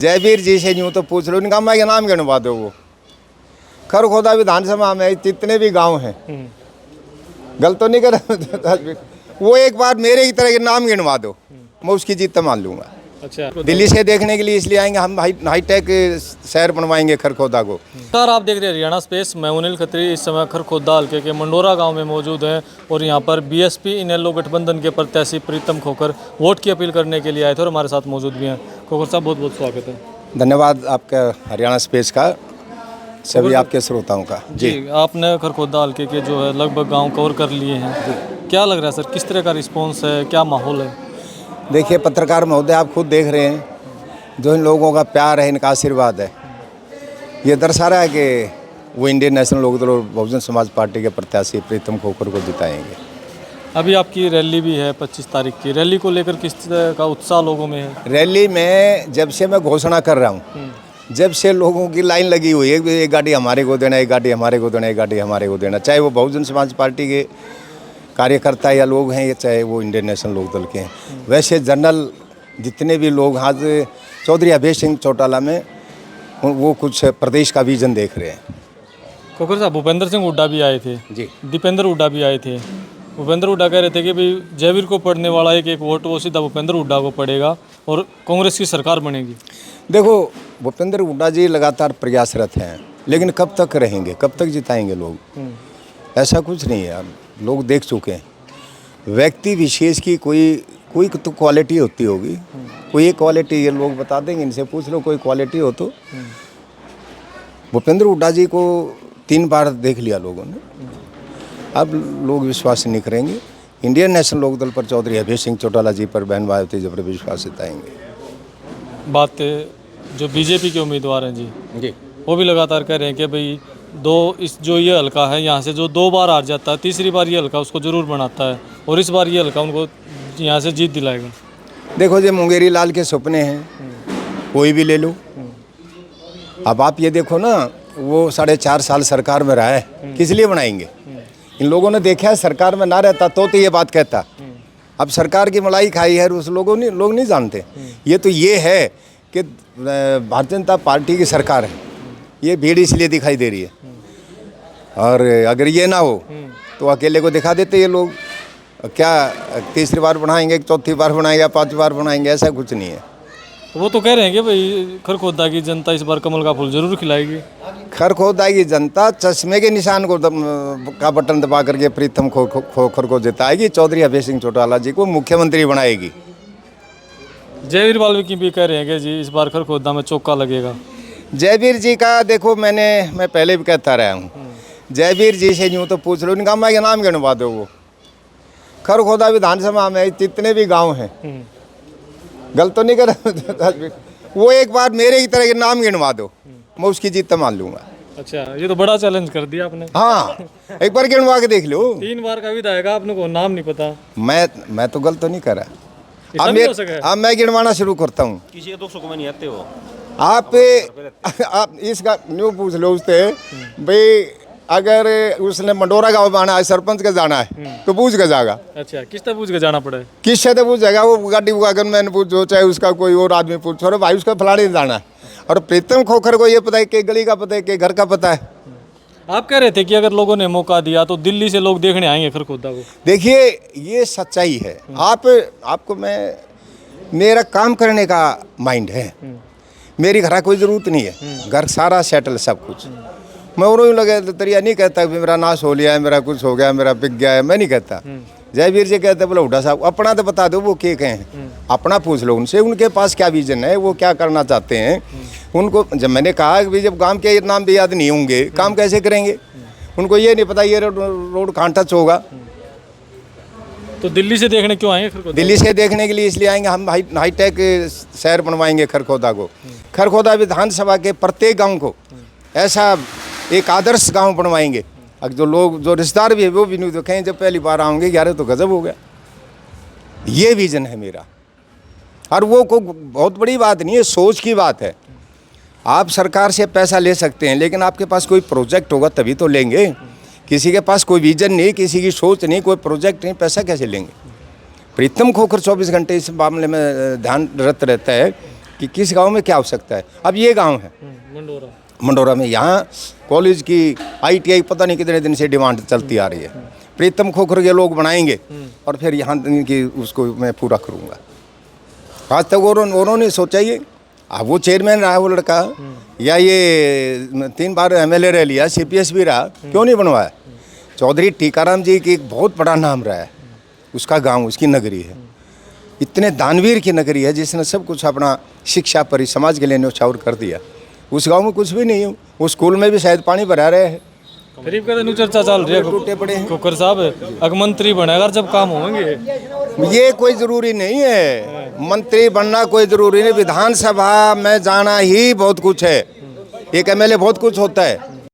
जयवीर जी से यूँ तो पूछ लो, इनका मैं नाम गिनवा दो। वो खरखोदा विधानसभा में जितने भी गांव हैं, गलत तो नहीं कर वो एक बार मेरे की तरह के नाम गिनवा दो, मैं उसकी जीत मान लूंगा। अच्छा, दिल्ली से देखने के लिए इसलिए आएंगे, हम हाईटेक शहर बनवाएंगे खरखोदा को। सर आप देख रहे हैं हरियाणा स्पेस। मैं अनिल खत्री इस समय खरखोदा हल्के के मंडोरा गांव में मौजूद हैं और यहां पर बीएसपी इनेलो गठबंधन के प्रत्याशी प्रीतम खोखर वोट की अपील करने के लिए आए थे और हमारे साथ मौजूद भी हैं। खोखर साहब बहुत बहुत स्वागत है। धन्यवाद आपका हरियाणा स्पेस का, सभी आपके श्रोताओं का। जी आपने खरखोदा हल्के के जो है लगभग गाँव कवर कर लिए हैं, क्या लग रहा है सर, किस तरह का रिस्पॉन्स है, क्या माहौल है? देखिए पत्रकार महोदय, आप खुद देख रहे हैं, जो इन लोगों का प्यार है, इनका आशीर्वाद है, ये दर्शा रहा है कि वो इंडियन नेशनल लोकदल और बहुजन समाज पार्टी के प्रत्याशी प्रीतम खोखर को जिताएंगे। अभी आपकी रैली भी है 25 तारीख की, रैली को लेकर किस तरह का उत्साह लोगों में है? रैली में जब से मैं घोषणा कर रहा हूँ, जब से लोगों की लाइन लगी हुई है, एक गाड़ी हमारे को देना, एक गाड़ी हमारे को देना, एक गाड़ी हमारे को देना, चाहे वो बहुजन समाज पार्टी के कार्यकर्ता या लोग हैं, या चाहे वो इंडियन नेशनल लोकदल के हैं। वैसे जनरल जितने भी लोग आज चौधरी अभय सिंह चौटाला में, वो कुछ प्रदेश का विजन देख रहे हैं। खोखर साहब, भूपेंद्र सिंह हुड्डा भी आए थे जी, दीपेंद्र हुड्डा भी आए थे। भूपेंद्र हुड्डा कह रहे थे कि भाई जयवीर को पड़ने वाला एक वोट वो सीधा भूपेंद्र हुड्डा को पड़ेगा और कांग्रेस की सरकार बनेगी। देखो भूपेंद्र हुड्डा जी लगातार प्रयासरत हैं, लेकिन कब तक रहेंगे, कब तक जिताएंगे लोग? ऐसा कुछ नहीं है यार, लोग देख चुके हैं। व्यक्ति विशेष की कोई तो क्वालिटी होती होगी, कोई एक क्वालिटी ये लोग बता देंगे, इनसे पूछ लो कोई क्वालिटी हो तो। भूपेंद्र हुड्डा जी को 3 बार देख लिया लोगों ने, अब लोग विश्वास नहीं करेंगे। इंडियन नेशनल लोकदल पर चौधरी अभय सिंह चौटाला जी पर बहन मायावती जी पर विश्वास जताएंगे। बात जो बीजेपी के उम्मीदवार हैं जी, वो भी लगातार कह रहे हैं कि भाई जो ये हल्का है, यहाँ से जो 2 बार हार जाता है, तीसरी बार ये हल्का उसको जरूर बनाता है और इस बार ये हल्का उनको यहाँ से जीत दिलाएगा। देखो ये मुंगेरी लाल के सपने हैं, कोई भी ले लो। अब आप ये देखो ना, वो 4.5 साल सरकार में रहा है, किस लिए बनाएंगे? इन लोगों ने देखा है सरकार में ना रहता तो ये बात कहता। अब सरकार की मलाई खाई है, उस लोग नहीं जानते। ये है कि भारतीय जनता पार्टी की सरकार है, ये भीड़ इसलिए दिखाई दे रही है। और अगर ये ना हो तो अकेले को दिखा देते ये लोग। क्या तीसरी बार बनाएंगे, चौथी बार बनाएंगे, 5वीं बार बनाएंगे? ऐसा कुछ नहीं है। तो वो तो कह रहे हैं कि भाई खरखोदा की जनता इस बार कमल का फूल जरूर खिलाएगी। खरखोदा की जनता चश्मे के निशान को का बटन दबा करके प्रीतम खोखर को जिताएगी, चौधरी अभय सिंह चौटाला जी को मुख्यमंत्री बनाएगी। जयवीर वाल्मीकि भी कह रहे हैं कि जी इस बार खरखोदा में चौका लगेगा। जयवीर जी का देखो, मैं पहले भी कहता रहा हूँ, जयवीर जी से यूँ तो पूछ लो, इनका मैं नाम गिनवा दो। वो खरखोदा विधानसभा में जितने भी गांव हैं, गलत तो नहीं कर वो एक बार मेरे की तरह के नाम गिनवा दो, मैं उसकी जीत मान लूंगा। अच्छा, ये तो बड़ा चैलेंज कर दिया आपने। हाँ, एक बार गिनवा के देख लो। 3 बार का विधायक, आपने को नाम नहीं पता। मैं तो गलत तो नहीं कर रहा। अब मैं गिनवाना शुरू करता हूँ। किसी के 200 को नहीं आते हो आप इसका न्यू पूछ लो उससे भाई, अगर उसने मंडोरा गाँव जाना है, सरपंच का जाना है तो पूछ के जाएगा। अच्छा, किस तरह पूछ के जाना पड़े? किससे तो पूछ जाएगा, वो गाड़ी अगर मैंने पूछो, चाहे उसका कोई और आदमी पूछो, अरे भाई उसका फलाने जाना है। और प्रीतम खोखर को ये पता है कि गली का पता है, कि घर का पता है। आप कह रहे थे कि अगर लोगों ने मौका दिया तो दिल्ली से लोग देखने आएंगे खरखोदा को। देखिए ये सच्चाई है। आपको मेरा काम करने का माइंड है, मेरी घर कोई ज़रूरत नहीं है, घर सारा सेटल सब कुछ। मैं और लगे तरिया नहीं कहता कि मेरा नाश हो लिया है, मेरा कुछ हो गया, मेरा बिक गया है, मैं नहीं कहता। जयवीर जी कहते बोले हुड्डा साहब अपना तो बता दो, वो क्या कहें, अपना पूछ लो उनसे, उनके पास क्या विजन है, वो क्या करना चाहते हैं। उनको जब मैंने कहा कि जब गांव के नाम भी याद नहीं होंगे, काम कैसे करेंगे? उनको ये नहीं पता ये रोड कहाँ टच होगा। तो दिल्ली से देखने क्यों आएंगे खरखोदा? दिल्ली से देखने के लिए इसलिए आएंगे, हम हाईटेक शहर बनवाएंगे खरखोदा को। खरखोदा विधानसभा के प्रत्येक गाँव को ऐसा एक आदर्श गांव बनवाएंगे। अब जो रिश्तेदार भी है वो भी नहीं देखें, जब पहली बार आएंगे यार तो गजब हो गया। ये विजन है मेरा, और वो को बहुत बड़ी बात नहीं है, सोच की बात है। आप सरकार से पैसा ले सकते हैं, लेकिन आपके पास कोई प्रोजेक्ट होगा तभी तो लेंगे। किसी के पास कोई विजन नहीं, किसी की सोच नहीं, कोई प्रोजेक्ट नहीं, पैसा कैसे लेंगे? प्रीतम खोखर 24 घंटे इस मामले में ध्यान रत रहता है कि किस गांव में क्या आवश्यकता है। अब ये गांव है मंडोरा। मंडोरा में, यहाँ कॉलेज की ITI पता नहीं कितने दिन से डिमांड चलती आ रही है। प्रीतम खोखर के लोग बनाएंगे और फिर यहाँ की उसको मैं पूरा करूँगा। आज तक उन्होंने सोचा ही, अब वो चेयरमैन रहा वो लड़का, या ये 3 बार MLA रह लिया, CPS भी रहा, क्यों नहीं बनवाया। चौधरी टीकाराम जी की एक बहुत बड़ा नाम रहा है, उसका गांव, उसकी नगरी है, इतने दानवीर की नगरी है जिसने सब कुछ अपना शिक्षा पर समाज के लिए न्यौछावर कर दिया। उस गांव में कुछ भी नहीं है, उस स्कूल में भी शायद पानी भरा रहे हैं। करीब का न्यू चर्चा चल रही है टूटे पड़े हैं। खोखर साहब अगर मंत्री बनेगा जब काम होंगे। ये कोई ज़रूरी नहीं है, मंत्री बनना कोई ज़रूरी नहीं, विधानसभा में जाना ही बहुत कुछ है। एक MLA बहुत कुछ होता है,